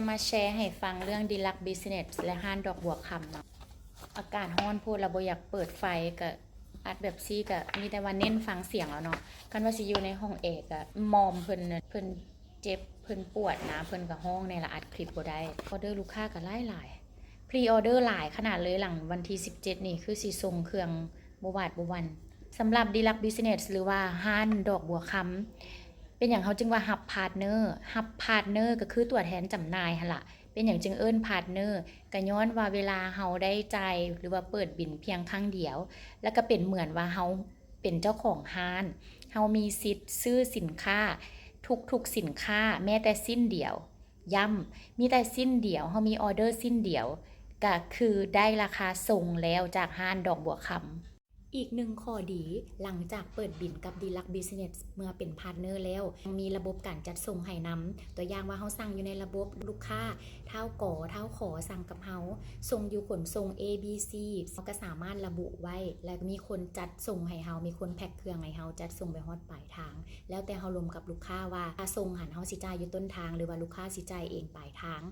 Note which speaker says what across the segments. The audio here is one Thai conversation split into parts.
Speaker 1: จะมาแชร์ให้ฟังเรื่อง Deluxe Business และห้านดอกบัวคำเนาะอากาศร้อนพูดเราบ่อยากเปิดไฟกับอัดแบบซี่กับมีแต่ว่าเน้นฟังเสียงแล้วเนาะกันว่าสิอยู่ในห้องเอกอะมอมเพิ่นเจ็บเพิ่นปวดนะเพิ่นกับห้องในละอัดคลิปบ่ได้ออเดอร์ลูกค้าก็หลายพรีออเดอร์หลายขนาดเลยหลังวันที่17นี่คือสิส่งเครื่องบ่วาดบ่วันสำหรับ Deluxe Business หรือว่าห้านดอกบัวคำเป็นอย่างเขาจึงว่าฮับพาร์ทเนอร์ก็คือตัวแทนจำหน่ายหั่นล่ะเป็นอย่างจึงเอิ้นพาร์ทเนอร์ก็ย้อนว่าเวลาเฮาได้จ่ายหรือว่าเปิดบิลเพียงครั้งเดียวแล้วก็เป็นเหมือนว่าเฮาเป็นเจ้าของห้านเฮามีสิทธิ์ซื้อสินค้าทุกสินค้าแม้แต่สิ้นเดียวย้ำมีแต่สิ้นเดียวเฮามีออเดอร์สิ้นเดียวก็คือได้ราคาส่งแล้วจากห้านดอกบัวคำอีกหนึ่งข้อดีหลังจากเปิดบินกับ Deluxe Business เมื่อเป็นพาร์ทเนอร์แล้วมีระบบการจัดส่งให้นำตัวอย่างว่าเฮาสั่งอยู่ในระบบลูกค้าเท่าขอสั่งกับเฮาส่งอยู่ขนส่ง ABC เราก็สามารถระบุไว้แล้วมีคนจัดส่งให้เฮามีคนแพ็คเครื่องให้เฮาจัดส่งไปฮอดปลายทางแล้วแต่เฮาลมกับลูกค้าว่าถ้าส่งหันเฮาสิจ่ายอยู่ต้นทางหรือว่าลูกค้าสิจ่ายเองปลายทาง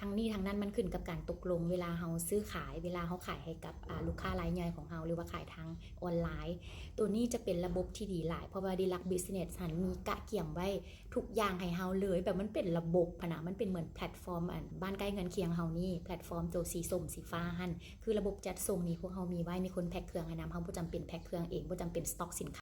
Speaker 1: ทั้งนี้ทั้งนั้นมันขึ้นกับการตกลงเวลาเฮาซื้อขายเวลาเฮาขายให้กับลูกค้ารายใหญ่ของเฮาหรือว่าขายทางออนไลน์ตัวนี้จะเป็นระบบที่ดีหลายเพราะว่า Deluxe Business หันมีกะเกี่ยมไว้ทุกอย่างให้เฮาเลยแบบมันเป็นระบบพะนะมันเป็นเหมือนแพลตฟอร์มบ้านใกล้เงินเคียงเฮานี่แพลตฟอร์มตัวสีส้มสีฟ้าหั่นคือระบบจัดส่งนี่พวกเฮามีไว้มีคนแพ็คเครื่องให้นำเฮาบ่จำเป็นแพ็คเครื่องเองบ่จำเป็นสต็อกสินค้า